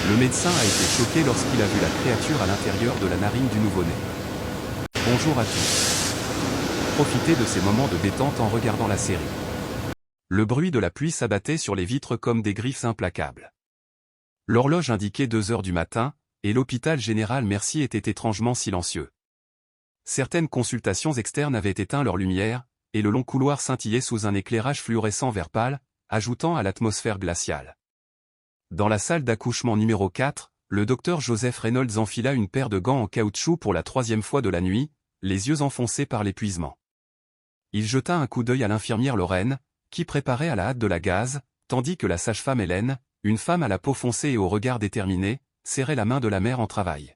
Le médecin a été choqué lorsqu'il a vu la créature à l'intérieur de la narine du nouveau-né. Bonjour à tous. Profitez de ces moments de détente en regardant la série. Le bruit de la pluie s'abattait sur les vitres comme des griffes implacables. L'horloge indiquait 2 heures du matin, et l'hôpital général Mercier était étrangement silencieux. Certaines consultations externes avaient éteint leur lumière, et le long couloir scintillait sous un éclairage fluorescent vert pâle, ajoutant à l'atmosphère glaciale. Dans la salle d'accouchement numéro 4, le docteur Joseph Reynolds enfila une paire de gants en caoutchouc pour la 3e fois de la nuit, les yeux enfoncés par l'épuisement. Il jeta un coup d'œil à l'infirmière Lorraine, qui préparait à la hâte de la gaze, tandis que la sage-femme Hélène, une femme à la peau foncée et au regard déterminé, serrait la main de la mère en travail.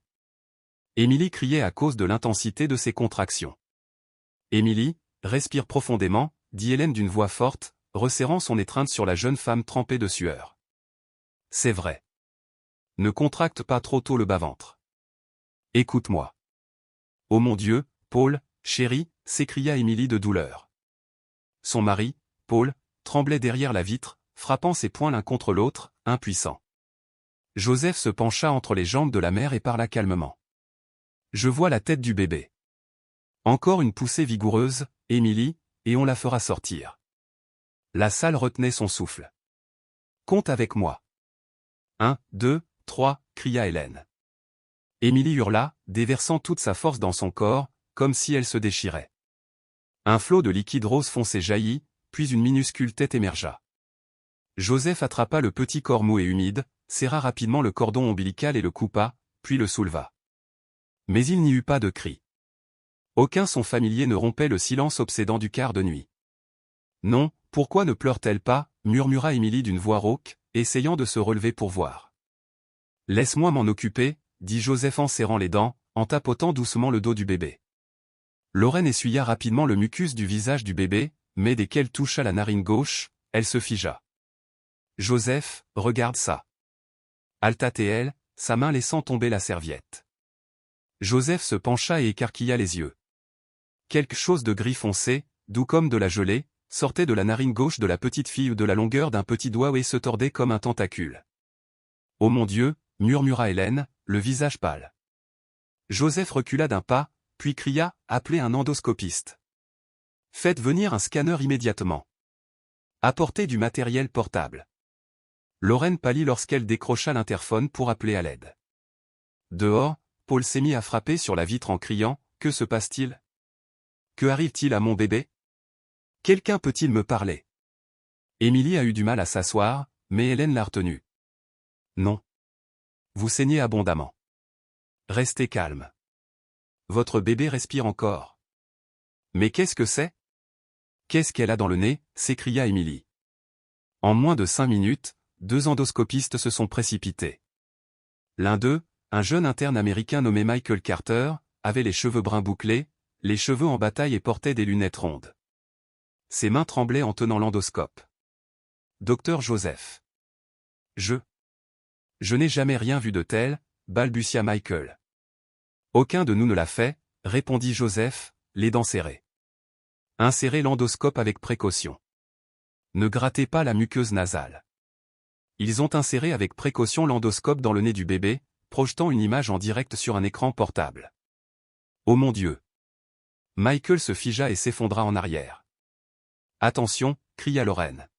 Émilie criait à cause de l'intensité de ses contractions. « Émilie, respire profondément », dit Hélène d'une voix forte, resserrant son étreinte sur la jeune femme trempée de sueur. « C'est vrai. Ne contracte pas trop tôt le bas-ventre. Écoute-moi. »« Oh mon Dieu, Paul, chérie », s'écria Émilie de douleur. Son mari, Paul, tremblait derrière la vitre, frappant ses poings l'un contre l'autre, impuissant. Joseph se pencha entre les jambes de la mère et parla calmement. « Je vois la tête du bébé. Encore une poussée vigoureuse, Émilie, et on la fera sortir. » La salle retenait son souffle. « Compte avec moi. »« 1, 2, 3, » cria Hélène. Émilie hurla, déversant toute sa force dans son corps, comme si elle se déchirait. Un flot de liquide rose foncé jaillit, puis une minuscule tête émergea. Joseph attrapa le petit corps mou et humide, serra rapidement le cordon ombilical et le coupa, puis le souleva. Mais il n'y eut pas de cri. Aucun son familier ne rompait le silence obsédant du quart de nuit. « Non, pourquoi ne pleure-t-elle pas » murmura Émilie d'une voix rauque, essayant de se relever pour voir. « Laisse-moi m'en occuper » dit Joseph en serrant les dents, en tapotant doucement le dos du bébé. Lorraine essuya rapidement le mucus du visage du bébé, mais dès qu'elle toucha la narine gauche, elle se figea. « Joseph, regarde ça. » Halta-t-elle, sa main laissant tomber la serviette. Joseph se pencha et écarquilla les yeux. Quelque chose de gris foncé, doux comme de la gelée, sortait de la narine gauche de la petite fille de la longueur d'un petit doigt et se tordait comme un tentacule. « Oh mon Dieu » murmura Hélène, le visage pâle. Joseph recula d'un pas, puis cria « Appelez un endoscopiste. Faites venir un scanner immédiatement. Apportez du matériel portable. » Lorraine pâlit lorsqu'elle décrocha l'interphone pour appeler à l'aide. Dehors, Paul s'est mis à frapper sur la vitre en criant « Que se passe-t-il ? Que arrive-t-il à mon bébé ? Quelqu'un peut-il me parler ?» Émilie a eu du mal à s'asseoir, mais Hélène l'a retenue. « Non. Vous saignez abondamment. Restez calme. Votre bébé respire encore. »« Mais qu'est-ce que c'est ? Qu'est-ce qu'elle a dans le nez ?» s'écria Émilie. En moins de 5 minutes, 2 endoscopistes se sont précipités. L'un d'eux, un jeune interne américain nommé Michael Carter, avait les cheveux bruns bouclés, les cheveux en bataille et portait des lunettes rondes. Ses mains tremblaient en tenant l'endoscope. « Docteur Joseph. Je n'ai jamais rien vu de tel, » balbutia Michael. « Aucun de nous ne l'a fait, » répondit Joseph, les dents serrées. « Insérez l'endoscope avec précaution. Ne grattez pas la muqueuse nasale. » Ils ont inséré avec précaution l'endoscope dans le nez du bébé, projetant une image en direct sur un écran portable. « Oh mon Dieu !» Michael se figea et s'effondra en arrière. « Attention !» cria Lorraine.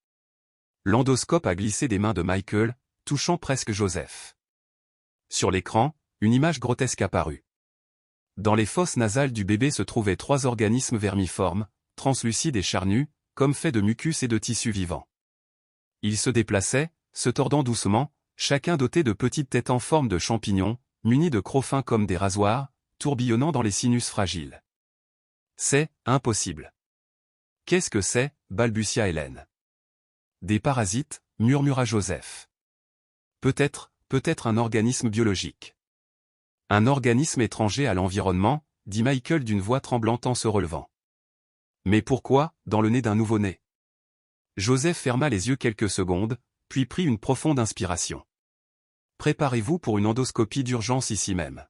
L'endoscope a glissé des mains de Michael, touchant presque Joseph. Sur l'écran, une image grotesque apparut. Dans les fosses nasales du bébé se trouvaient 3 organismes vermiformes, translucides et charnus, comme faits de mucus et de tissus vivants. Ils se déplaçaient, se tordant doucement, chacun doté de petites têtes en forme de champignons, munis de crocs fins comme des rasoirs, tourbillonnant dans les sinus fragiles. « C'est impossible. »« Qu'est-ce que c'est ?» balbutia Hélène. « Des parasites » murmura Joseph. « Peut-être un organisme biologique. »« Un organisme étranger à l'environnement » dit Michael d'une voix tremblante en se relevant. « Mais pourquoi, dans le nez d'un nouveau-né ?» Joseph ferma les yeux quelques secondes, puis prit une profonde inspiration. « Préparez-vous pour une endoscopie d'urgence ici même.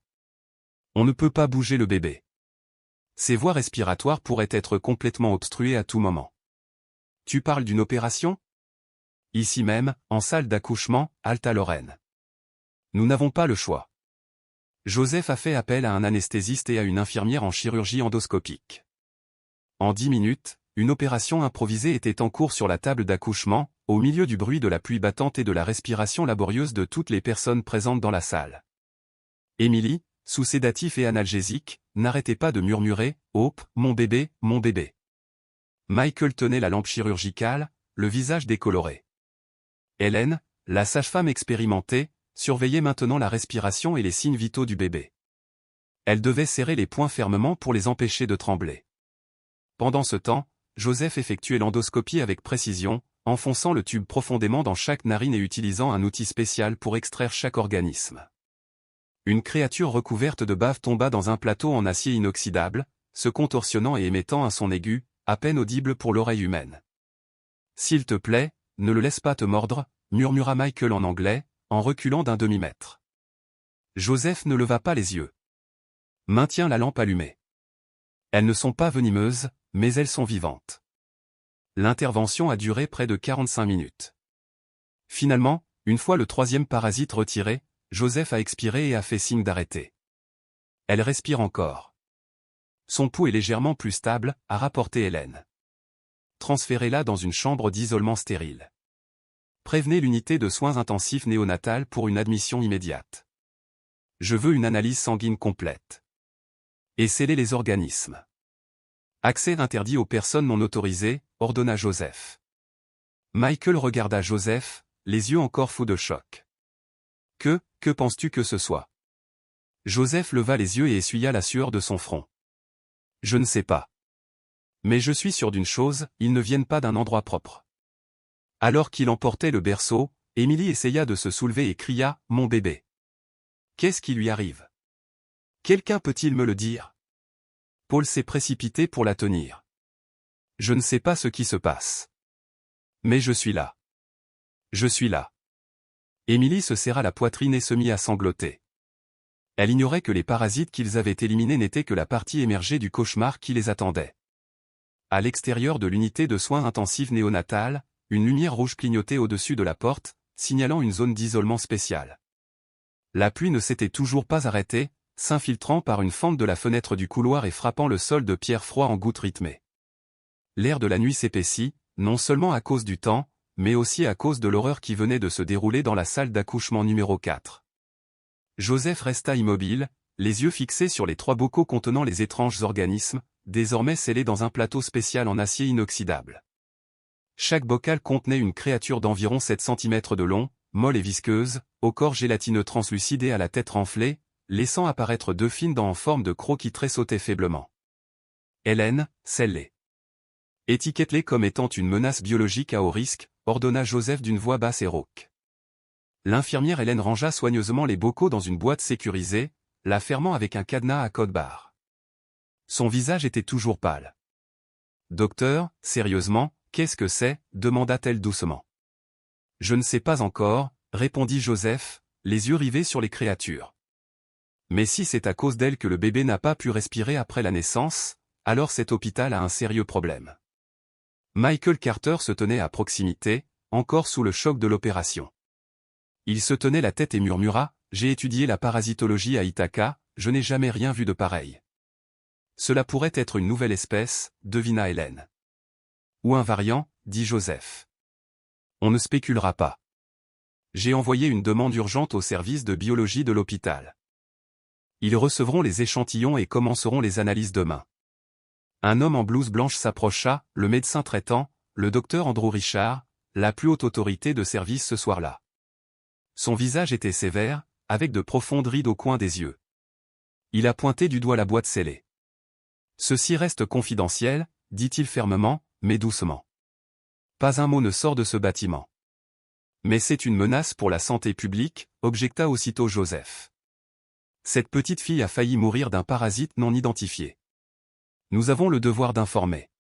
On ne peut pas bouger le bébé. Ses voies respiratoires pourraient être complètement obstruées à tout moment. »« Tu parles d'une opération ? » Ici même, en salle d'accouchement, halta Lorraine. Nous n'avons pas le choix. Joseph a fait appel à un anesthésiste et à une infirmière en chirurgie endoscopique. En 10 minutes, une opération improvisée était en cours sur la table d'accouchement, au milieu du bruit de la pluie battante et de la respiration laborieuse de toutes les personnes présentes dans la salle. Emily, sous sédatif et analgésique, n'arrêtait pas de murmurer « Hope, mon bébé, mon bébé ». Michael tenait la lampe chirurgicale, le visage décoloré. Hélène, la sage-femme expérimentée, surveillait maintenant la respiration et les signes vitaux du bébé. Elle devait serrer les poings fermement pour les empêcher de trembler. Pendant ce temps, Joseph effectuait l'endoscopie avec précision, enfonçant le tube profondément dans chaque narine et utilisant un outil spécial pour extraire chaque organisme. Une créature recouverte de bave tomba dans un plateau en acier inoxydable, se contorsionnant et émettant un son aigu, à peine audible pour l'oreille humaine. « S'il te plaît, ne le laisse pas te mordre », murmura Michael en anglais, en reculant d'un demi-mètre. Joseph ne leva pas les yeux. « Maintiens la lampe allumée. Elles ne sont pas venimeuses, mais elles sont vivantes. » L'intervention a duré près de 45 minutes. Finalement, une fois le troisième parasite retiré, Joseph a expiré et a fait signe d'arrêter. Elle respire encore. Son pouls est légèrement plus stable, a rapporté Hélène. Transférez-la dans une chambre d'isolement stérile. Prévenez l'unité de soins intensifs néonatales pour une admission immédiate. Je veux une analyse sanguine complète. Et scellez les organismes. Accès interdit aux personnes non autorisées, ordonna Joseph. Michael regarda Joseph, les yeux encore fous de choc. Que penses-tu que ce soit? Joseph leva les yeux et essuya la sueur de son front. Je ne sais pas. Mais je suis sûr d'une chose, ils ne viennent pas d'un endroit propre. Alors qu'il emportait le berceau, Emily essaya de se soulever et cria « Mon bébé !» Qu'est-ce qui lui arrive? Quelqu'un peut-il me le dire? Paul s'est précipité pour la tenir. Je ne sais pas ce qui se passe. Mais je suis là. Je suis là. Emily se serra la poitrine et se mit à sangloter. Elle ignorait que les parasites qu'ils avaient éliminés n'étaient que la partie émergée du cauchemar qui les attendait. À l'extérieur de l'unité de soins intensifs néonatales, une lumière rouge clignotait au-dessus de la porte, signalant une zone d'isolement spéciale. La pluie ne s'était toujours pas arrêtée, s'infiltrant par une fente de la fenêtre du couloir et frappant le sol de pierre froid en gouttes rythmées. L'air de la nuit s'épaissit, non seulement à cause du temps, mais aussi à cause de l'horreur qui venait de se dérouler dans la salle d'accouchement numéro 4. Joseph resta immobile, les yeux fixés sur les 3 bocaux contenant les étranges organismes, désormais scellés dans un plateau spécial en acier inoxydable. Chaque bocal contenait une créature d'environ 7 cm de long, molle et visqueuse, au corps gélatineux translucide et à la tête renflée, laissant apparaître 2 fines dents en forme de crocs qui tressautaient faiblement. Hélène, scelle-les. Étiquette-les comme étant une menace biologique à haut risque, ordonna Joseph d'une voix basse et rauque. L'infirmière Hélène rangea soigneusement les bocaux dans une boîte sécurisée, la fermant avec un cadenas à code-barre. Son visage était toujours pâle. « Docteur, sérieusement, qu'est-ce que c'est » demanda-t-elle doucement. « Je ne sais pas encore » répondit Joseph, les yeux rivés sur les créatures. « Mais si c'est à cause d'elle que le bébé n'a pas pu respirer après la naissance, alors cet hôpital a un sérieux problème. » Michael Carter se tenait à proximité, encore sous le choc de l'opération. Il se tenait la tête et murmura « J'ai étudié la parasitologie à Ithaca, je n'ai jamais rien vu de pareil. » Cela pourrait être une nouvelle espèce, devina Hélène. Ou un variant, dit Joseph. On ne spéculera pas. J'ai envoyé une demande urgente au service de biologie de l'hôpital. Ils recevront les échantillons et commenceront les analyses demain. Un homme en blouse blanche s'approcha, le médecin traitant, le docteur Andrew Richard, la plus haute autorité de service ce soir-là. Son visage était sévère, avec de profondes rides au coin des yeux. Il a pointé du doigt la boîte scellée. Ceci reste confidentiel, dit-il fermement, mais doucement. Pas un mot ne sort de ce bâtiment. Mais c'est une menace pour la santé publique, objecta aussitôt Joseph. Cette petite fille a failli mourir d'un parasite non identifié. Nous avons le devoir d'informer.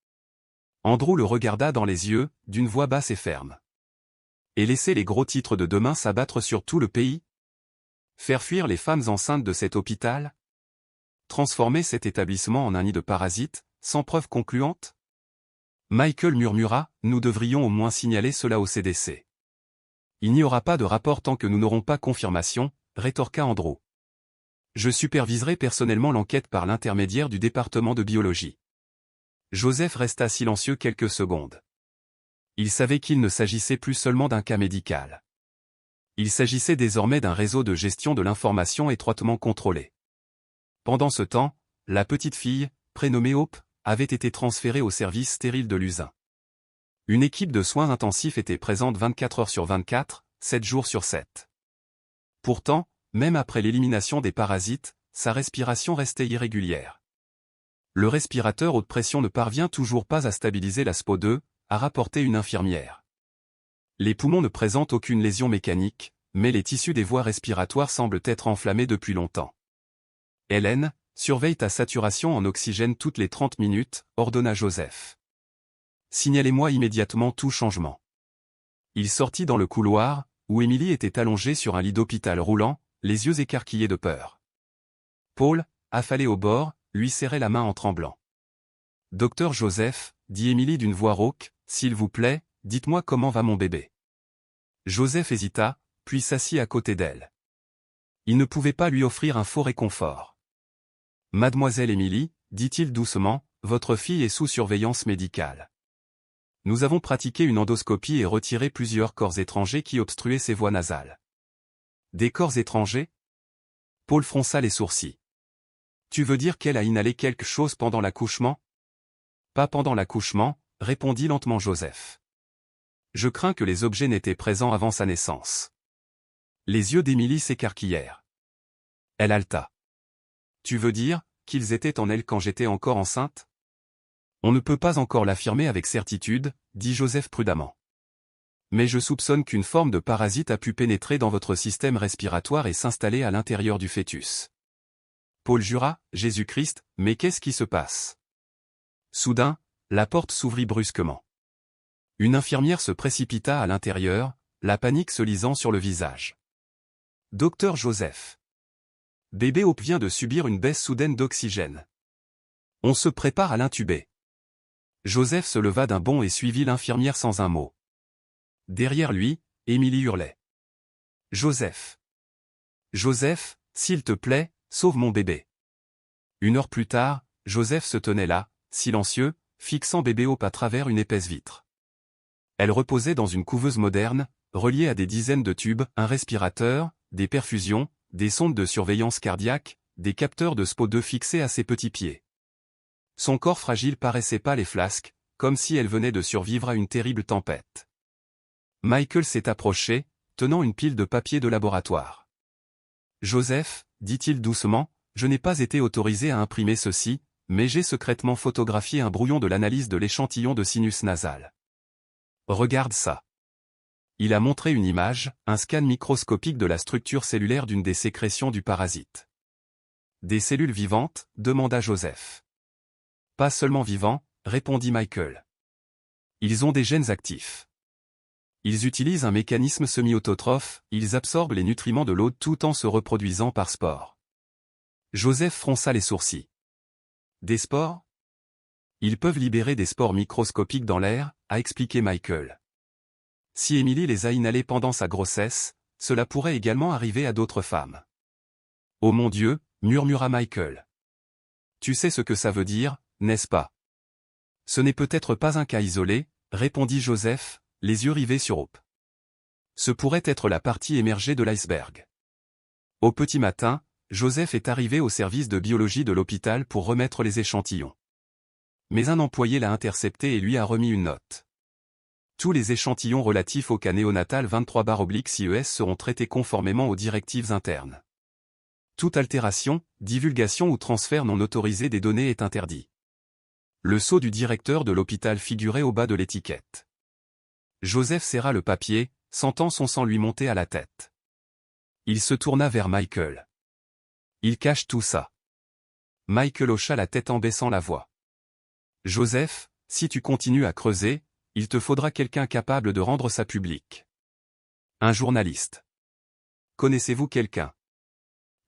Andrew le regarda dans les yeux, d'une voix basse et ferme. Et laisser les gros titres de demain s'abattre sur tout le pays? Faire fuir les femmes enceintes de cet hôpital? Transformer cet établissement en un nid de parasites, sans preuve concluante? Michael murmura, nous devrions au moins signaler cela au CDC. Il n'y aura pas de rapport tant que nous n'aurons pas confirmation, rétorqua Andrew. Je superviserai personnellement l'enquête par l'intermédiaire du département de biologie. Joseph resta silencieux quelques secondes. Il savait qu'il ne s'agissait plus seulement d'un cas médical. Il s'agissait désormais d'un réseau de gestion de l'information étroitement contrôlé. Pendant ce temps, la petite fille, prénommée Hope, avait été transférée au service stérile de l'usin. Une équipe de soins intensifs était présente 24 heures sur 24, 7 jours sur 7. Pourtant, même après l'élimination des parasites, sa respiration restait irrégulière. Le respirateur haute pression ne parvient toujours pas à stabiliser la SPO2, a rapporté une infirmière. Les poumons ne présentent aucune lésion mécanique, mais les tissus des voies respiratoires semblent être enflammés depuis longtemps. Hélène, surveille ta saturation en oxygène toutes les 30 minutes, ordonna Joseph. Signalez-moi immédiatement tout changement. Il sortit dans le couloir, où Emily était allongée sur un lit d'hôpital roulant, les yeux écarquillés de peur. Paul, affalé au bord, lui serrait la main en tremblant. « Docteur Joseph, dit Emily d'une voix rauque, s'il vous plaît, dites-moi comment va mon bébé. » Joseph hésita, puis s'assit à côté d'elle. Il ne pouvait pas lui offrir un faux réconfort. « Mademoiselle Emily, dit-il doucement, votre fille est sous surveillance médicale. Nous avons pratiqué une endoscopie et retiré plusieurs corps étrangers qui obstruaient ses voies nasales. » Des corps étrangers? Paul fronça les sourcils. Tu veux dire qu'elle a inhalé quelque chose pendant l'accouchement? Pas pendant l'accouchement, répondit lentement Joseph. Je crains que les objets n'étaient présents avant sa naissance. Les yeux d'Émilie s'écarquillèrent. Elle haleta. Tu veux dire qu'ils étaient en elle quand j'étais encore enceinte? On ne peut pas encore l'affirmer avec certitude, dit Joseph prudemment. Mais je soupçonne qu'une forme de parasite a pu pénétrer dans votre système respiratoire et s'installer à l'intérieur du fœtus. Paul jura, Jésus-Christ, mais qu'est-ce qui se passe? Soudain, la porte s'ouvrit brusquement. Une infirmière se précipita à l'intérieur, la panique se lisant sur le visage. Docteur Joseph. Bébé Hope vient de subir une baisse soudaine d'oxygène. On se prépare à l'intuber. Joseph se leva d'un bond et suivit l'infirmière sans un mot. Derrière lui, Émilie hurlait. Joseph. Joseph, s'il te plaît, sauve mon bébé. Une heure plus tard, Joseph se tenait là, silencieux, fixant bébé Hope à travers une épaisse vitre. Elle reposait dans une couveuse moderne, reliée à des dizaines de tubes, un respirateur, des perfusions, des sondes de surveillance cardiaque, des capteurs de SPO2 fixés à ses petits pieds. Son corps fragile paraissait pâle et flasque, comme si elle venait de survivre à une terrible tempête. Michael s'est approché, tenant une pile de papier de laboratoire. Joseph, dit-il doucement, je n'ai pas été autorisé à imprimer ceci, mais j'ai secrètement photographié un brouillon de l'analyse de l'échantillon de sinus nasal. Regarde ça. Il a montré une image, un scan microscopique de la structure cellulaire d'une des sécrétions du parasite. Des cellules vivantes, demanda Joseph. Pas seulement vivants, répondit Michael. Ils ont des gènes actifs. Ils utilisent un mécanisme semi-autotrophe, ils absorbent les nutriments de l'eau tout en se reproduisant par spores. Joseph fronça les sourcils. Des spores? Ils peuvent libérer des spores microscopiques dans l'air, a expliqué Michael. Si Emily les a inhalés pendant sa grossesse, cela pourrait également arriver à d'autres femmes. Oh mon Dieu, murmura Michael. Tu sais ce que ça veut dire, n'est-ce pas? Ce n'est peut-être pas un cas isolé, répondit Joseph, les yeux rivés sur Hope. Ce pourrait être la partie émergée de l'iceberg. Au petit matin, Joseph est arrivé au service de biologie de l'hôpital pour remettre les échantillons. Mais un employé l'a intercepté et lui a remis une note. Tous les échantillons relatifs au cas néonatal 23/CES seront traités conformément aux directives internes. Toute altération, divulgation ou transfert non autorisé des données est interdit. Le sceau du directeur de l'hôpital figurait au bas de l'étiquette. Joseph serra le papier, sentant son sang lui monter à la tête. Il se tourna vers Michael. Il cache tout ça. Michael hocha la tête en baissant la voix. Joseph, si tu continues à creuser, il te faudra quelqu'un capable de rendre ça public. Un journaliste. Connaissez-vous quelqu'un?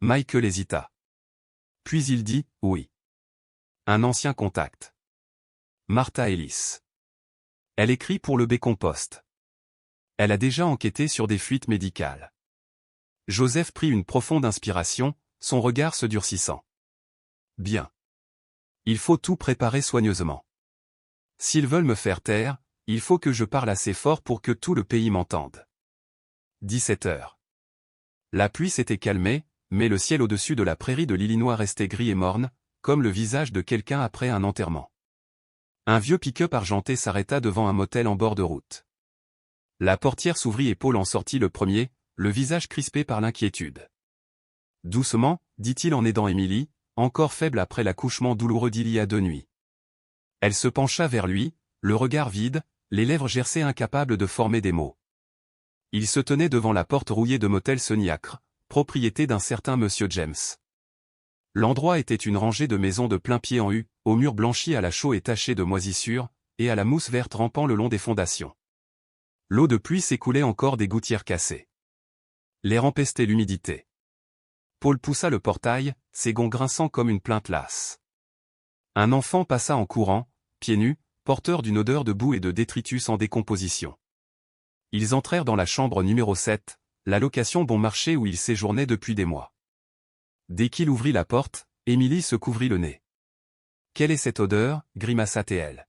Michael hésita. Puis il dit, oui. Un ancien contact. Martha Ellis. Elle écrit pour le Bacon Post. Elle a déjà enquêté sur des fuites médicales. Joseph prit une profonde inspiration, son regard se durcissant. Bien. Il faut tout préparer soigneusement. S'ils veulent me faire taire, il faut que je parle assez fort pour que tout le pays m'entende. 17 heures. La pluie s'était calmée, mais le ciel au-dessus de la prairie de l'Illinois restait gris et morne, comme le visage de quelqu'un après un enterrement. Un vieux pick-up argenté s'arrêta devant un motel en bord de route. La portière s'ouvrit et Paul en sortit le premier, le visage crispé par l'inquiétude. Doucement, dit-il en aidant Émilie, encore faible après l'accouchement douloureux d'il y a 2 nuits. Elle se pencha vers lui, le regard vide, les lèvres gercées incapables de former des mots. Il se tenait devant la porte rouillée de motel Seniacre, propriété d'un certain monsieur James. L'endroit était une rangée de maisons de plain pied en U, aux murs blanchis à la chaux et tachés de moisissures, et à la mousse verte rampant le long des fondations. L'eau de pluie s'écoulait encore des gouttières cassées. L'air empestait l'humidité. Paul poussa le portail, ses gonds grinçant comme une plainte lasse. Un enfant passa en courant, pieds nus, porteur d'une odeur de boue et de détritus en décomposition. Ils entrèrent dans la chambre numéro 7, la location bon marché où il séjournait depuis des mois. Dès qu'il ouvrit la porte, Émilie se couvrit le nez. « Quelle est cette odeur » grimaça-t-elle.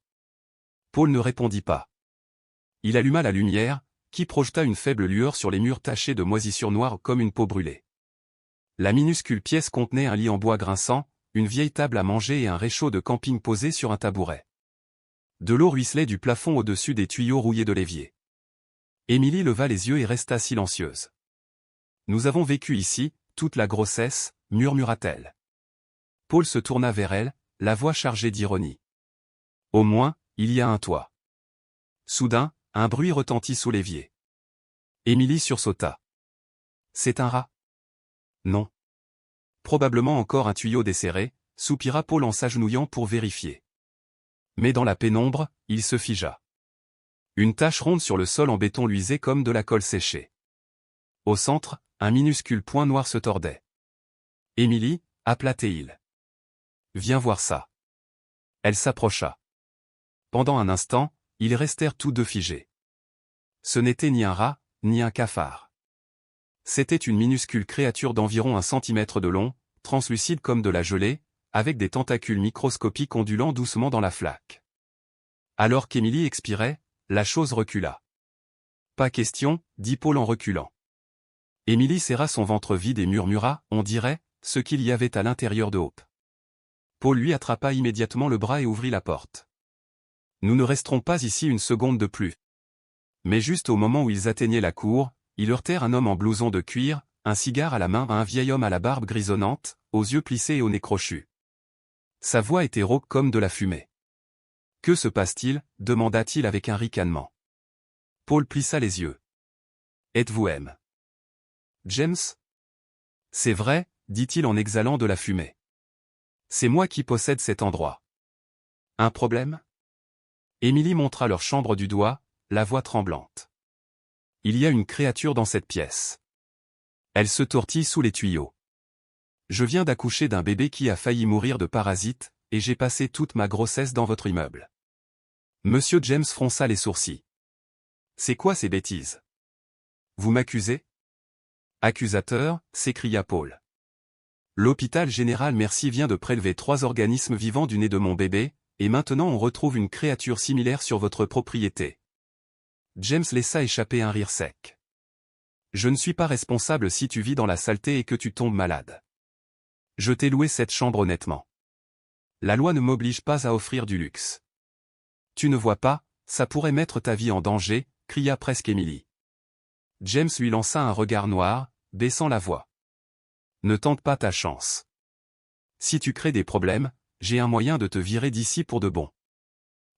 Paul ne répondit pas. Il alluma la lumière, qui projeta une faible lueur sur les murs tachés de moisissures noires comme une peau brûlée. La minuscule pièce contenait un lit en bois grinçant, une vieille table à manger et un réchaud de camping posé sur un tabouret. De l'eau ruisselait du plafond au-dessus des tuyaux rouillés de l'évier. Émilie leva les yeux et resta silencieuse. « Nous avons vécu ici, toute la grossesse, » murmura-t-elle. Paul se tourna vers elle, la voix chargée d'ironie. « Au moins, il y a un toit. » Soudain, un bruit retentit sous l'évier. Émilie sursauta. « C'est un rat ?» ?»« Non. »« Probablement encore un tuyau desserré, » soupira Paul en s'agenouillant pour vérifier. Mais dans la pénombre, il se figea. Une tache ronde sur le sol en béton luisait comme de la colle séchée. Au centre, un minuscule point noir se tordait. « Émilie » appela Théil. « Viens voir ça. » Elle s'approcha. Pendant un instant, ils restèrent tous deux figés. Ce n'était ni un rat, ni un cafard. C'était une minuscule créature d'environ 1 centimètre de long, translucide comme de la gelée, avec des tentacules microscopiques ondulant doucement dans la flaque. Alors qu'Émilie expirait, la chose recula. « Pas question, » dit Paul en reculant. Émilie serra son ventre vide et murmura, on dirait, ce qu'il y avait à l'intérieur de Hope. Paul lui attrapa immédiatement le bras et ouvrit la porte. Nous ne resterons pas ici une seconde de plus. Mais juste au moment où ils atteignaient la cour, ils heurtèrent un homme en blouson de cuir, un cigare à la main à un vieil homme à la barbe grisonnante, aux yeux plissés et au nez crochu. Sa voix était rauque comme de la fumée. « Que se passe-t-il » demanda-t-il avec un ricanement. Paul plissa les yeux. « Êtes-vous M. James ?»« C'est vrai, » dit-il en exhalant de la fumée. « C'est moi qui possède cet endroit. »« Un problème ?» Émilie montra leur chambre du doigt, la voix tremblante. « Il y a une créature dans cette pièce. Elle se tortille sous les tuyaux. Je viens d'accoucher d'un bébé qui a failli mourir de parasites, et j'ai passé toute ma grossesse dans votre immeuble. » Monsieur James fronça les sourcils. « C'est quoi ces bêtises ? Vous m'accusez ? » « Accusateur » s'écria Paul. « L'hôpital général Mercy vient de prélever 3 organismes vivants du nez de mon bébé, et maintenant on retrouve une créature similaire sur votre propriété. » James laissa échapper un rire sec. « Je ne suis pas responsable si tu vis dans la saleté et que tu tombes malade. Je t'ai loué cette chambre honnêtement. La loi ne m'oblige pas à offrir du luxe. Tu ne vois pas, ça pourrait mettre ta vie en danger, cria presque Émilie. James lui lança un regard noir, baissant la voix. Ne tente pas ta chance. Si tu crées des problèmes, j'ai un moyen de te virer d'ici pour de bon.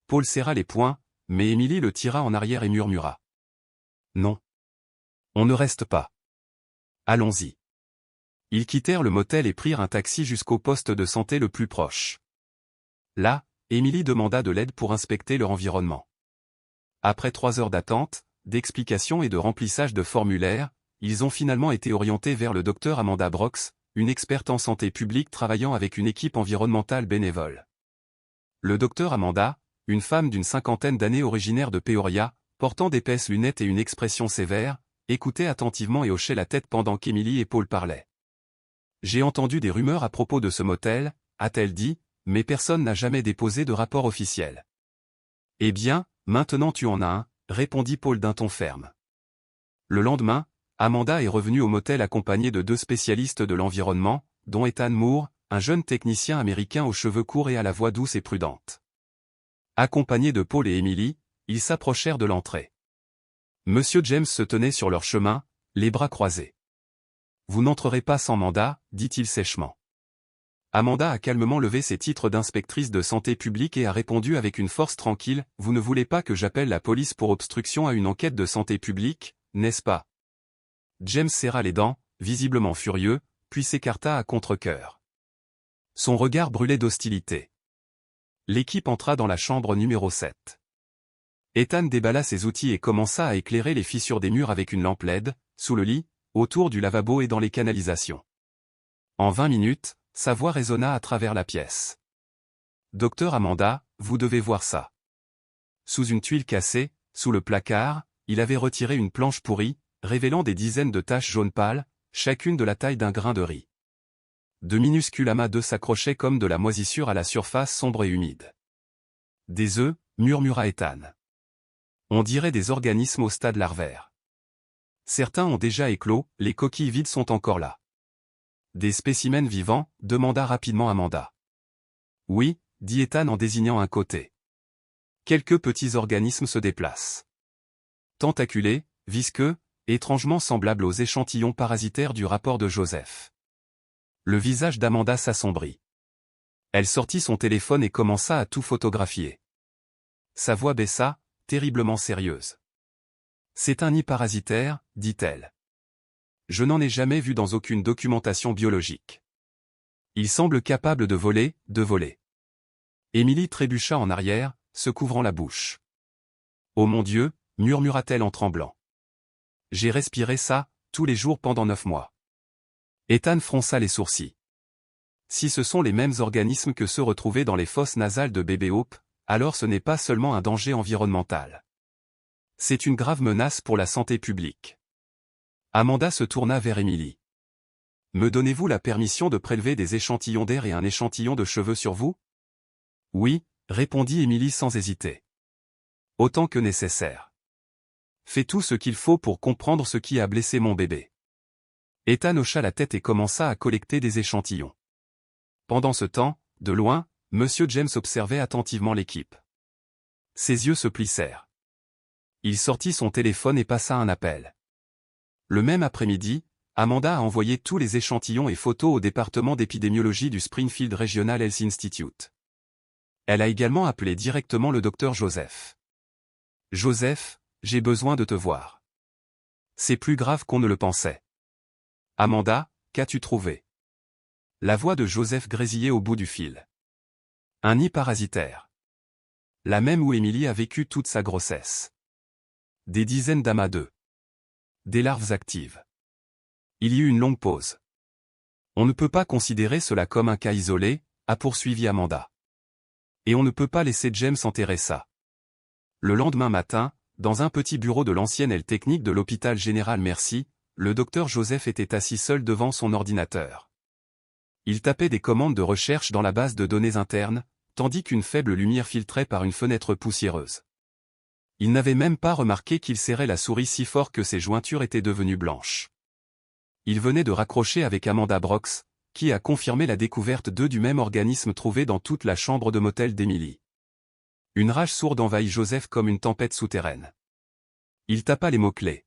Paul serra les poings, mais Émilie le tira en arrière et murmura. Non. On ne reste pas. Allons-y. Ils quittèrent le motel et prirent un taxi jusqu'au poste de santé le plus proche. Là, Émilie demanda de l'aide pour inspecter leur environnement. Après 3 heures d'attente, d'explications et de remplissage de formulaires, ils ont finalement été orientés vers le docteur Amanda Brox, une experte en santé publique travaillant avec une équipe environnementale bénévole. Le docteur Amanda, une femme d'une 50aine d'années originaire de Peoria, portant d'épaisses lunettes et une expression sévère, écoutait attentivement et hochait la tête pendant qu'Emily et Paul parlaient. J'ai entendu des rumeurs à propos de ce motel, a-t-elle dit, mais personne n'a jamais déposé de rapport officiel. Eh bien, maintenant tu en as un, répondit Paul d'un ton ferme. Le lendemain, Amanda est revenue au motel accompagnée de 2 spécialistes de l'environnement, dont Ethan Moore, un jeune technicien américain aux cheveux courts et à la voix douce et prudente. Accompagnés de Paul et Emily, ils s'approchèrent de l'entrée. Monsieur James se tenait sur leur chemin, les bras croisés. « Vous n'entrerez pas sans mandat, dit-il sèchement. Amanda a calmement levé ses titres d'inspectrice de santé publique et a répondu avec une force tranquille, « Vous ne voulez pas que j'appelle la police pour obstruction à une enquête de santé publique, n'est-ce pas ?» James serra les dents, visiblement furieux, puis s'écarta à contre-cœur. Son regard brûlait d'hostilité. L'équipe entra dans la chambre numéro 7. Ethan déballa ses outils et commença à éclairer les fissures des murs avec une lampe LED, sous le lit, autour du lavabo et dans les canalisations. En 20 minutes, sa voix résonna à travers la pièce. « Docteur Amanda, vous devez voir ça. » Sous une tuile cassée, sous le placard, il avait retiré une planche pourrie, révélant des dizaines de taches jaunes pâles, chacune de la taille d'un grain de riz. De minuscules amas d'œufs s'accrochaient comme de la moisissure à la surface sombre et humide. « Des œufs, murmura Ethan. On dirait des organismes au stade larvaire. Certains ont déjà éclos, les coquilles vides sont encore là. Des spécimens vivants, demanda rapidement Amanda. Oui, dit Ethan en désignant un côté. Quelques petits organismes se déplacent. Tentaculés, visqueux, étrangement semblables aux échantillons parasitaires du rapport de Joseph. Le visage d'Amanda s'assombrit. Elle sortit son téléphone et commença à tout photographier. Sa voix baissa, terriblement sérieuse. C'est un nid parasitaire, dit-elle. Je n'en ai jamais vu dans aucune documentation biologique. Il semble capable de voler, Émilie trébucha en arrière, se couvrant la bouche. Oh mon Dieu, murmura-t-elle en tremblant. J'ai respiré ça, tous les jours pendant 9 mois. Ethan fronça les sourcils. Si ce sont les mêmes organismes que ceux retrouvés dans les fosses nasales de bébé Hope, alors ce n'est pas seulement un danger environnemental. C'est une grave menace pour la santé publique. Amanda se tourna vers Emily. Me donnez-vous la permission de prélever des échantillons d'air et un échantillon de cheveux sur vous? Oui, répondit Emily sans hésiter. Autant que nécessaire. Fais tout ce qu'il faut pour comprendre ce qui a blessé mon bébé. Ethan hocha la tête et commença à collecter des échantillons. Pendant ce temps, de loin, Monsieur James observait attentivement l'équipe. Ses yeux se plissèrent. Il sortit son téléphone et passa un appel. Le même après-midi, Amanda a envoyé tous les échantillons et photos au département d'épidémiologie du Springfield Regional Health Institute. Elle a également appelé directement le docteur Joseph. Joseph, j'ai besoin de te voir. C'est plus grave qu'on ne le pensait. Amanda, qu'as-tu trouvé? La voix de Joseph grésillait au bout du fil. Un nid parasitaire. La même où Emily a vécu toute sa grossesse. Des dizaines d'amas d'œufs. Des larves actives. Il y eut une longue pause. On ne peut pas considérer cela comme un cas isolé, a poursuivi Amanda. Et on ne peut pas laisser James enterrer ça. Le lendemain matin, dans un petit bureau de l'ancienne aile technique de l'hôpital général Mercy, le docteur Joseph était assis seul devant son ordinateur. Il tapait des commandes de recherche dans la base de données interne, tandis qu'une faible lumière filtrait par une fenêtre poussiéreuse. Il n'avait même pas remarqué qu'il serrait la souris si fort que ses jointures étaient devenues blanches. Il venait de raccrocher avec Amanda Brooks, qui a confirmé la découverte d'œufs du même organisme trouvé dans toute la chambre de motel d'Emily. Une rage sourde envahit Joseph comme une tempête souterraine. Il tapa les mots-clés.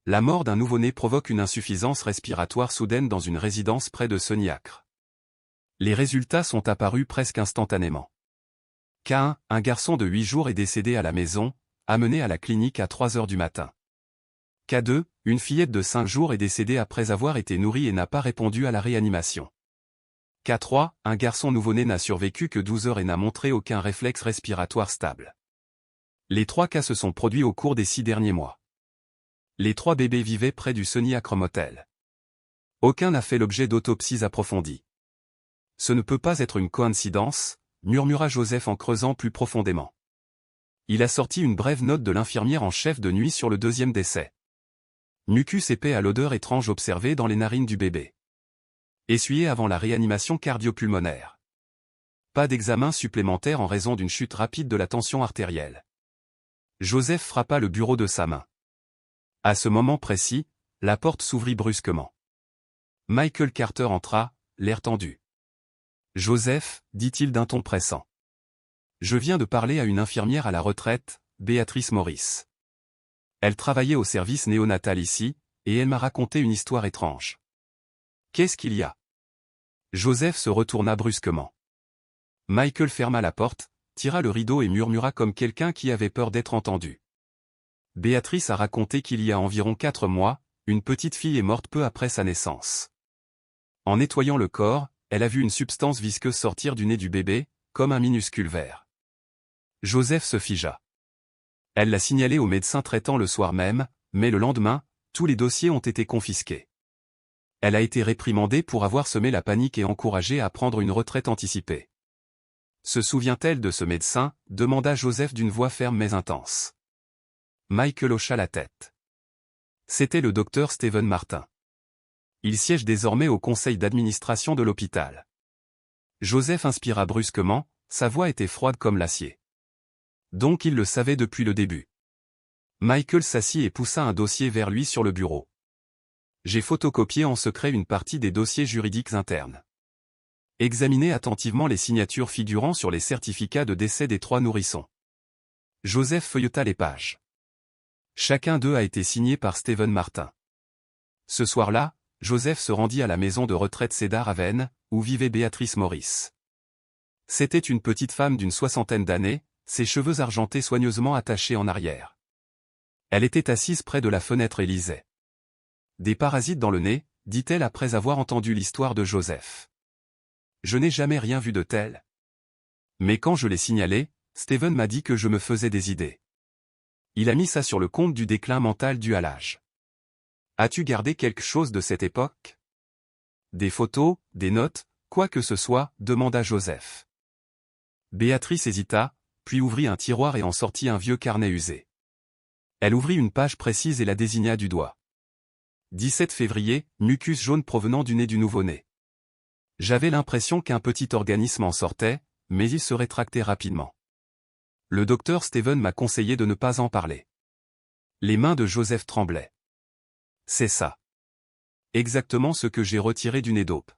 La mort d'un nouveau-né provoque une insuffisance respiratoire soudaine dans une résidence près de Sunny Acre. Les résultats sont apparus presque instantanément. K1, un garçon de 8 jours est décédé à la maison, amené à la clinique à 3 heures du matin. K2, une fillette de 5 jours est décédée après avoir été nourrie et n'a pas répondu à la réanimation. K3, un garçon nouveau-né n'a survécu que 12 heures et n'a montré aucun réflexe respiratoire stable. Les 3 cas se sont produits au cours des 6 derniers mois. Les 3 bébés vivaient près du Sunny Acre Motel. Aucun n'a fait l'objet d'autopsies approfondies. Ce ne peut pas être une coïncidence, murmura Joseph en creusant plus profondément. Il a sorti une brève note de l'infirmière en chef de nuit sur le 2e décès. Mucus épais à l'odeur étrange observée dans les narines du bébé. Essuyé avant la réanimation cardio-pulmonaire. Pas d'examen supplémentaire en raison d'une chute rapide de la tension artérielle. Joseph frappa le bureau de sa main. À ce moment précis, la porte s'ouvrit brusquement. Michael Carter entra, l'air tendu. « Joseph, dit-il d'un ton pressant. Je viens de parler à une infirmière à la retraite, Béatrice Morris. Elle travaillait au service néonatal ici, et elle m'a raconté une histoire étrange. Qu'est-ce qu'il y a ? » Joseph se retourna brusquement. Michael ferma la porte, tira le rideau et murmura comme quelqu'un qui avait peur d'être entendu. Béatrice a raconté qu'il y a environ 4 mois, une petite fille est morte peu après sa naissance. En nettoyant le corps, elle a vu une substance visqueuse sortir du nez du bébé, comme un minuscule ver. Joseph se figea. Elle l'a signalé au médecin traitant le soir même, mais le lendemain, tous les dossiers ont été confisqués. Elle a été réprimandée pour avoir semé la panique et encouragée à prendre une retraite anticipée. Se souvient-elle de ce médecin ? Demanda Joseph d'une voix ferme mais intense. Michael hocha la tête. C'était le docteur Stephen Martin. Il siège désormais au conseil d'administration de l'hôpital. Joseph inspira brusquement, sa voix était froide comme l'acier. Donc il le savait depuis le début. Michael s'assit et poussa un dossier vers lui sur le bureau. J'ai photocopié en secret une partie des dossiers juridiques internes. Examinez attentivement les signatures figurant sur les certificats de décès des 3 nourrissons. Joseph feuilleta les pages. Chacun d'eux a été signé par Stephen Martin. Ce soir-là, Joseph se rendit à la maison de retraite Cedar Haven, où vivait Béatrice Morris. C'était une petite femme d'une 60aine d'années, ses cheveux argentés soigneusement attachés en arrière. Elle était assise près de la fenêtre et lisait. Des parasites dans le nez, dit-elle après avoir entendu l'histoire de Joseph. Je n'ai jamais rien vu de tel. Mais quand je l'ai signalé, Stephen m'a dit que je me faisais des idées. Il a mis ça sur le compte du déclin mental dû à l'âge. As-tu gardé quelque chose de cette époque ? Des photos, des notes, quoi que ce soit, demanda Joseph. Béatrice hésita, puis ouvrit un tiroir et en sortit un vieux carnet usé. Elle ouvrit une page précise et la désigna du doigt. 17 février, mucus jaune provenant du nez du nouveau-né. J'avais l'impression qu'un petit organisme en sortait, mais il se rétractait rapidement. Le docteur Stephen m'a conseillé de ne pas en parler. Les mains de Joseph tremblaient. C'est ça. Exactement ce que j'ai retiré du nez d'Hope.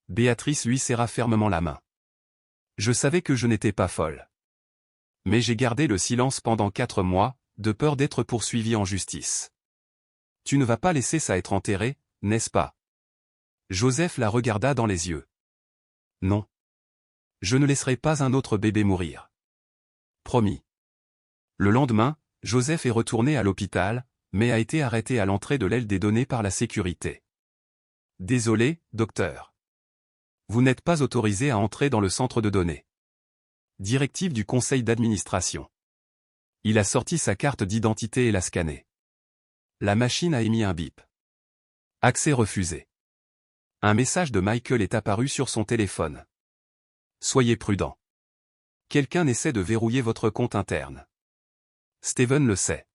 Béatrice lui serra fermement la main. Je savais que je n'étais pas folle. Mais j'ai gardé le silence pendant 4 mois, de peur d'être poursuivi en justice. Tu ne vas pas laisser ça être enterré, n'est-ce pas ? Joseph la regarda dans les yeux. Non. Je ne laisserai pas un autre bébé mourir. Promis. Le lendemain, Joseph est retourné à l'hôpital, mais a été arrêté à l'entrée de l'aile des données par la sécurité. Désolé, docteur. Vous n'êtes pas autorisé à entrer dans le centre de données. Directive du conseil d'administration. Il a sorti sa carte d'identité et l'a scannée. La machine a émis un bip. Accès refusé. Un message de Michael est apparu sur son téléphone. Soyez prudent. Quelqu'un essaie de verrouiller votre compte interne. Stephen le sait.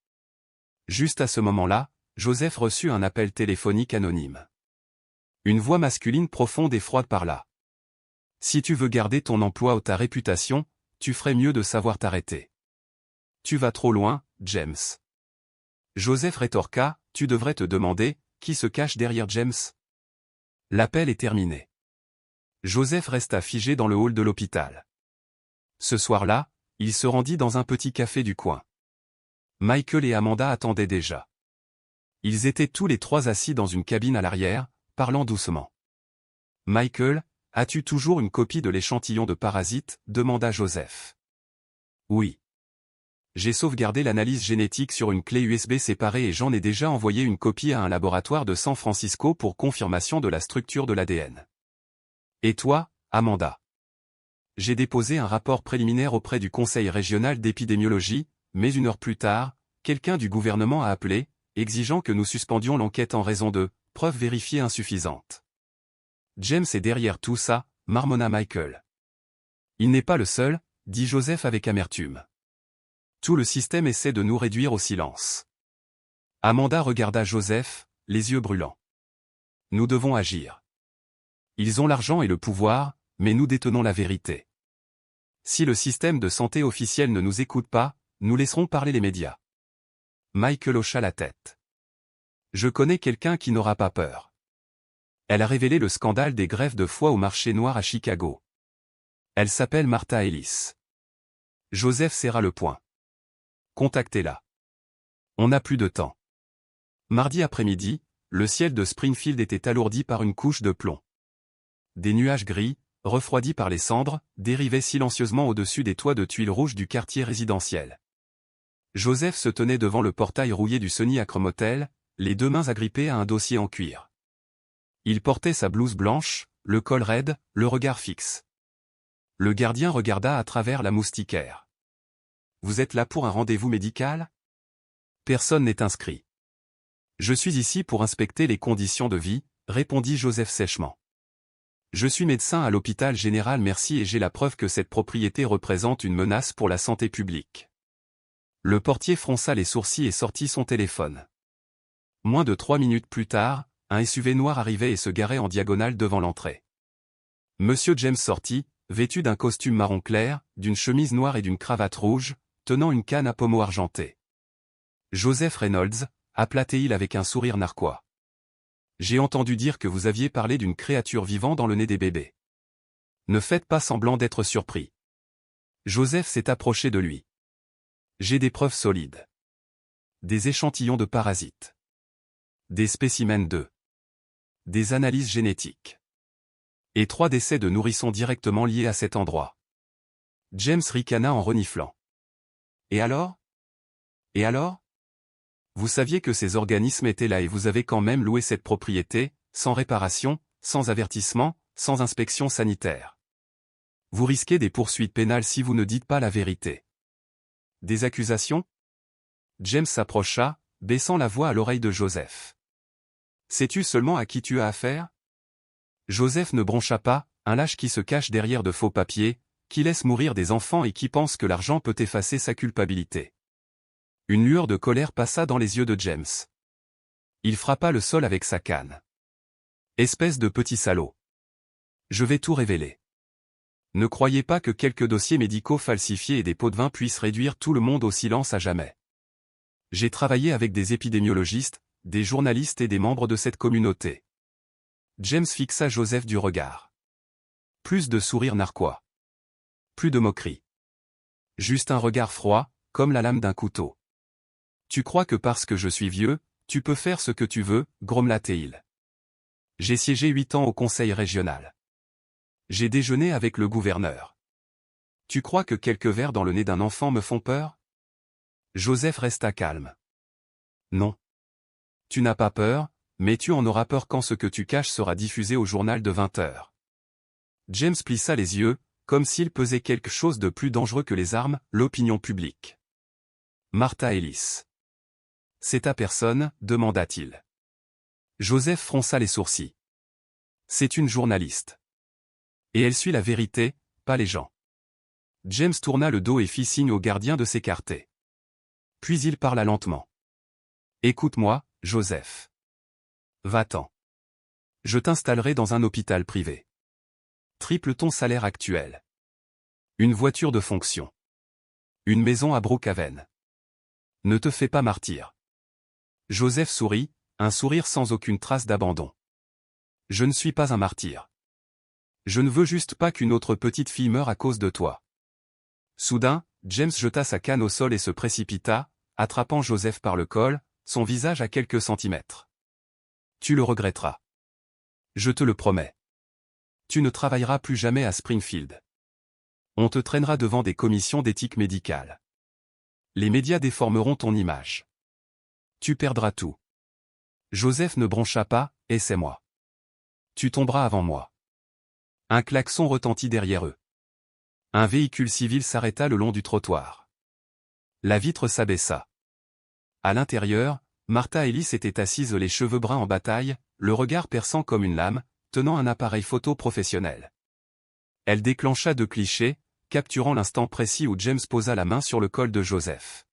Juste à ce moment-là, Joseph reçut un appel téléphonique anonyme. Une voix masculine profonde et froide parla. Si tu veux garder ton emploi ou ta réputation, tu ferais mieux de savoir t'arrêter. Tu vas trop loin, James. Joseph rétorqua, tu devrais te demander, qui se cache derrière James ? L'appel est terminé. Joseph resta figé dans le hall de l'hôpital. Ce soir-là, il se rendit dans un petit café du coin. Michael et Amanda attendaient déjà. Ils étaient tous les 3 assis dans une cabine à l'arrière, parlant doucement. « Michael, as-tu toujours une copie de l'échantillon de parasites ?» demanda Joseph. « Oui. J'ai sauvegardé l'analyse génétique sur une clé USB séparée et j'en ai déjà envoyé une copie à un laboratoire de San Francisco pour confirmation de la structure de l'ADN. Et toi, Amanda ? J'ai déposé un rapport préliminaire auprès du Conseil régional d'épidémiologie, mais 1 heure plus tard, quelqu'un du gouvernement a appelé, exigeant que nous suspendions l'enquête en raison de « preuves vérifiées insuffisantes ». James est derrière tout ça, marmonna Michael. Il n'est pas le seul, dit Joseph avec amertume. Tout le système essaie de nous réduire au silence. Amanda regarda Joseph, les yeux brûlants. Nous devons agir. Ils ont l'argent et le pouvoir, mais nous détenons la vérité. Si le système de santé officiel ne nous écoute pas, nous laisserons parler les médias. Michael hocha la tête. Je connais quelqu'un qui n'aura pas peur. Elle a révélé le scandale des greffes de foie au marché noir à Chicago. Elle s'appelle Martha Ellis. Joseph serra le poing. Contactez-la. On n'a plus de temps. Mardi après-midi, le ciel de Springfield était alourdi par une couche de plomb. Des nuages gris, refroidis par les cendres, dérivaient silencieusement au-dessus des toits de tuiles rouges du quartier résidentiel. Joseph se tenait devant le portail rouillé du Sony Acre Motel, les deux mains agrippées à un dossier en cuir. Il portait sa blouse blanche, le col raide, le regard fixe. Le gardien regarda à travers la moustiquaire. « Vous êtes là pour un rendez-vous médical ? » Personne n'est inscrit. « Je suis ici pour inspecter les conditions de vie, » répondit Joseph sèchement. « Je suis médecin à l'hôpital général Mercy et j'ai la preuve que cette propriété représente une menace pour la santé publique. » Le portier fronça les sourcils et sortit son téléphone. Moins de 3 minutes plus tard, un SUV noir arrivait et se garait en diagonale devant l'entrée. Monsieur James sortit, vêtu d'un costume marron clair, d'une chemise noire et d'une cravate rouge, tenant une canne à pommeau argenté. Joseph Reynolds, aplatait-il avec un sourire narquois. J'ai entendu dire que vous aviez parlé d'une créature vivant dans le nez des bébés. Ne faites pas semblant d'être surpris. Joseph s'est approché de lui. J'ai des preuves solides. Des échantillons de parasites. Des spécimens d'œufs. Des analyses génétiques. Et 3 décès de nourrissons directement liés à cet endroit. James ricana en reniflant. Et alors ? Et alors ? Vous saviez que ces organismes étaient là et vous avez quand même loué cette propriété, sans réparation, sans avertissement, sans inspection sanitaire. Vous risquez des poursuites pénales si vous ne dites pas la vérité. Des accusations ? James s'approcha, baissant la voix à l'oreille de Joseph. Sais-tu seulement à qui tu as affaire ? Joseph ne broncha pas, un lâche qui se cache derrière de faux papiers, qui laisse mourir des enfants et qui pense que l'argent peut effacer sa culpabilité. Une lueur de colère passa dans les yeux de James. Il frappa le sol avec sa canne. Espèce de petit salaud. Je vais tout révéler. Ne croyez pas que quelques dossiers médicaux falsifiés et des pots de vin puissent réduire tout le monde au silence à jamais. J'ai travaillé avec des épidémiologistes, des journalistes et des membres de cette communauté. James fixa Joseph du regard. Plus de sourire narquois. Plus de moquerie. Juste un regard froid, comme la lame d'un couteau. Tu crois que parce que je suis vieux, tu peux faire ce que tu veux, grommela-t-il. J'ai siégé 8 ans au conseil régional. J'ai déjeuné avec le gouverneur. Tu crois que quelques vers dans le nez d'un enfant me font peur ? Joseph resta calme. Non. Tu n'as pas peur, mais tu en auras peur quand ce que tu caches sera diffusé au journal de 20 heures. James plissa les yeux, comme s'il pesait quelque chose de plus dangereux que les armes, l'opinion publique. Martha Ellis. C'est ta personne, demanda-t-il. Joseph fronça les sourcils. C'est une journaliste. Et elle suit la vérité, pas les gens. James tourna le dos et fit signe au gardien de s'écarter. Puis il parla lentement. Écoute-moi, Joseph. Va-t'en. Je t'installerai dans un hôpital privé. Triple ton salaire actuel. Une voiture de fonction. Une maison à Brookhaven. Ne te fais pas martyr. Joseph sourit, un sourire sans aucune trace d'abandon. Je ne suis pas un martyr. Je ne veux juste pas qu'une autre petite fille meure à cause de toi. Soudain, James jeta sa canne au sol et se précipita, attrapant Joseph par le col, son visage à quelques centimètres. Tu le regretteras. Je te le promets. Tu ne travailleras plus jamais à Springfield. On te traînera devant des commissions d'éthique médicale. Les médias déformeront ton image. Tu perdras tout. Joseph ne broncha pas, et c'est moi. Tu tomberas avant moi. Un klaxon retentit derrière eux. Un véhicule civil s'arrêta le long du trottoir. La vitre s'abaissa. À l'intérieur, Martha Ellis était assise les cheveux bruns en bataille, le regard perçant comme une lame, tenant un appareil photo professionnel. Elle déclencha 2 clichés, capturant l'instant précis où James posa la main sur le col de Joseph.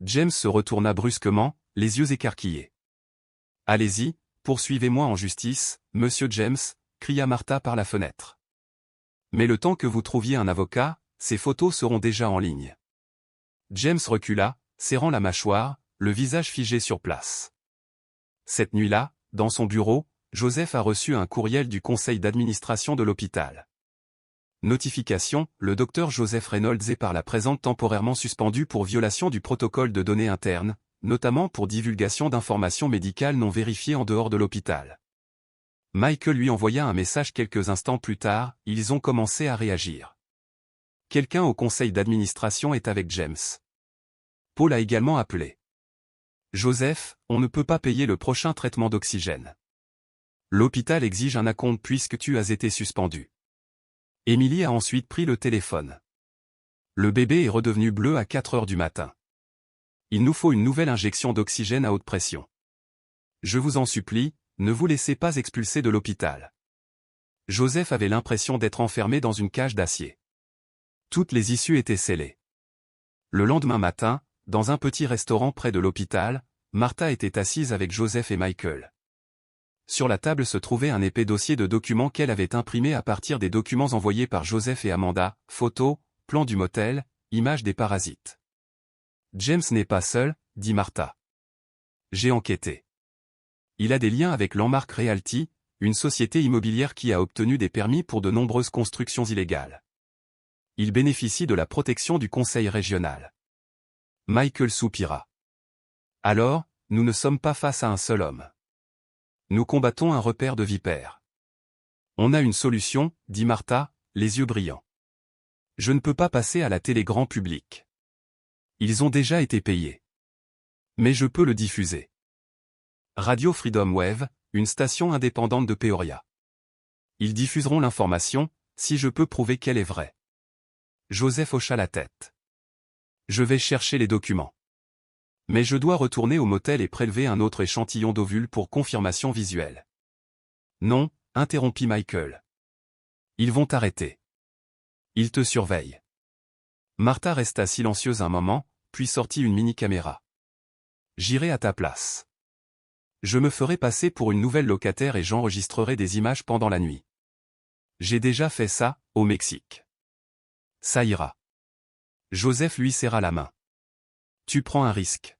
James se retourna brusquement, les yeux écarquillés. « Allez-y, poursuivez-moi en justice, monsieur James », cria Martha par la fenêtre. « Mais le temps que vous trouviez un avocat, ces photos seront déjà en ligne. » James recula, serrant la mâchoire, le visage figé sur place. Cette nuit-là, dans son bureau, Joseph a reçu un courriel du conseil d'administration de l'hôpital. Notification, le docteur Joseph Reynolds est par la présente temporairement suspendu pour violation du protocole de données internes, notamment pour divulgation d'informations médicales non vérifiées en dehors de l'hôpital. Michael lui envoya un message quelques instants plus tard, ils ont commencé à réagir. Quelqu'un au conseil d'administration est avec James. Paul a également appelé. Joseph, on ne peut pas payer le prochain traitement d'oxygène. L'hôpital exige un acompte puisque tu as été suspendu. Emily a ensuite pris le téléphone. Le bébé est redevenu bleu à 4 heures du matin. Il nous faut une nouvelle injection d'oxygène à haute pression. Je vous en supplie, ne vous laissez pas expulser de l'hôpital. Joseph avait l'impression d'être enfermé dans une cage d'acier. Toutes les issues étaient scellées. Le lendemain matin, dans un petit restaurant près de l'hôpital, Martha était assise avec Joseph et Michael. Sur la table se trouvait un épais dossier de documents qu'elle avait imprimés à partir des documents envoyés par Joseph et Amanda, photos, plans du motel, images des parasites. « James n'est pas seul, » dit Martha. « J'ai enquêté. Il a des liens avec Landmark Realty, une société immobilière qui a obtenu des permis pour de nombreuses constructions illégales. Il bénéficie de la protection du conseil régional. » Michael soupira. « Alors, nous ne sommes pas face à un seul homme. Nous combattons un repère de vipères. »« On a une solution, » dit Martha, les yeux brillants. « Je ne peux pas passer à la télé grand public. Ils ont déjà été payés. Mais je peux le diffuser. Radio Freedom Wave, une station indépendante de Peoria. Ils diffuseront l'information, si je peux prouver qu'elle est vraie. » Joseph hocha la tête. « Je vais chercher les documents. Mais je dois retourner au motel et prélever un autre échantillon d'ovules pour confirmation visuelle. »« Non, » interrompit Michael. « Ils vont t'arrêter. Ils te surveillent. » Martha resta silencieuse un moment, puis sortit une mini-caméra. « J'irai à ta place. Je me ferai passer pour une nouvelle locataire et j'enregistrerai des images pendant la nuit. J'ai déjà fait ça, au Mexique. Ça ira. » Joseph lui serra la main. « Tu prends un risque. »«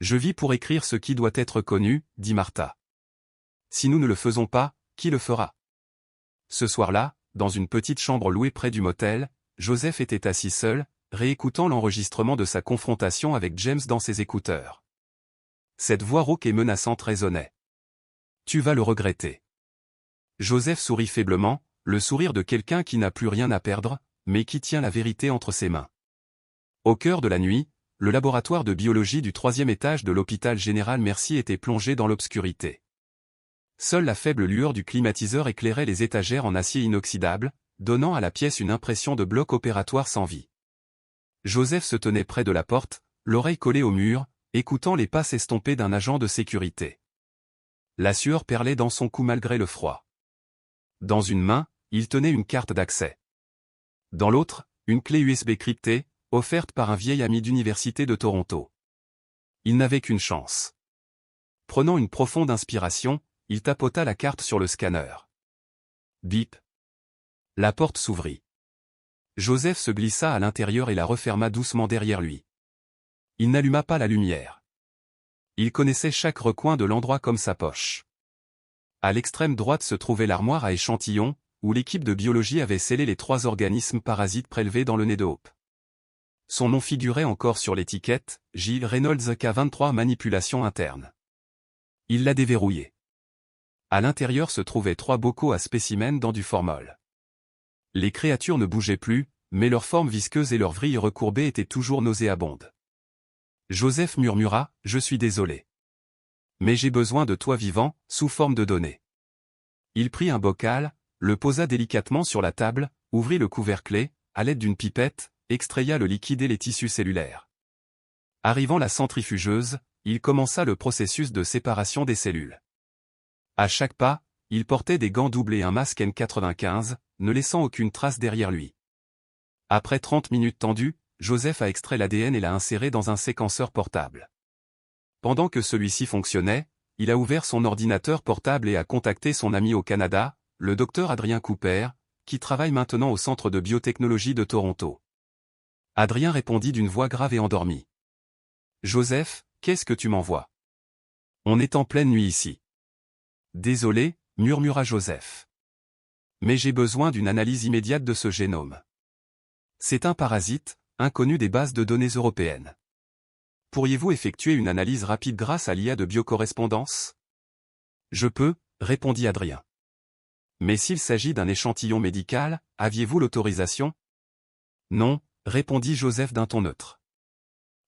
Je vis pour écrire ce qui doit être connu, » dit Martha. « Si nous ne le faisons pas, qui le fera ?» Ce soir-là, dans une petite chambre louée près du motel, Joseph était assis seul, réécoutant l'enregistrement de sa confrontation avec James dans ses écouteurs. Cette voix rauque et menaçante résonnait. « Tu vas le regretter. » Joseph sourit faiblement, le sourire de quelqu'un qui n'a plus rien à perdre, mais qui tient la vérité entre ses mains. Au cœur de la nuit, le laboratoire de biologie du 3e étage de l'hôpital général Mercier était plongé dans l'obscurité. Seule la faible lueur du climatiseur éclairait les étagères en acier inoxydable, donnant à la pièce une impression de bloc opératoire sans vie. Joseph se tenait près de la porte, l'oreille collée au mur, écoutant les pas s'estomper d'un agent de sécurité. La sueur perlait dans son cou malgré le froid. Dans une main, il tenait une carte d'accès. Dans l'autre, une clé USB cryptée, offerte par un vieil ami d'université de Toronto. Il n'avait qu'une chance. Prenant une profonde inspiration, il tapota la carte sur le scanner. Bip. La porte s'ouvrit. Joseph se glissa à l'intérieur et la referma doucement derrière lui. Il n'alluma pas la lumière. Il connaissait chaque recoin de l'endroit comme sa poche. À l'extrême droite se trouvait l'armoire à échantillons, où l'équipe de biologie avait scellé les 3 organismes parasites prélevés dans le nez de Hope. Son nom figurait encore sur l'étiquette, J. Reynolds K23 manipulation interne. Il l'a déverrouillé. À l'intérieur se trouvaient 3 bocaux à spécimens dans du formol. Les créatures ne bougeaient plus, mais leur forme visqueuse et leur vrille recourbée étaient toujours nauséabondes. Joseph murmura, « Je suis désolé. Mais j'ai besoin de toi vivant, sous forme de données. » Il prit un bocal, le posa délicatement sur la table, ouvrit le couvercle, à l'aide d'une pipette, extraya le liquide et les tissus cellulaires. Arrivant la centrifugeuse, il commença le processus de séparation des cellules. À chaque pas, il portait des gants doubles et un masque N95, ne laissant aucune trace derrière lui. Après 30 minutes tendues, Joseph a extrait l'ADN et l'a inséré dans un séquenceur portable. Pendant que celui-ci fonctionnait, il a ouvert son ordinateur portable et a contacté son ami au Canada, le docteur Adrien Cooper, qui travaille maintenant au Centre de biotechnologie de Toronto. Adrien répondit d'une voix grave et endormie. « Joseph, qu'est-ce que tu m'envoies? On est en pleine nuit ici. » « Désolé, » murmura Joseph. « Mais j'ai besoin d'une analyse immédiate de ce génome. C'est un parasite, inconnu des bases de données européennes. Pourriez-vous effectuer une analyse rapide grâce à l'IA de biocorrespondance? Je peux, répondit Adrien. Mais s'il s'agit d'un échantillon médical, aviez-vous l'autorisation? Non, répondit Joseph d'un ton neutre.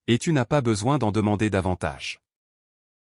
Et tu n'as pas besoin d'en demander davantage.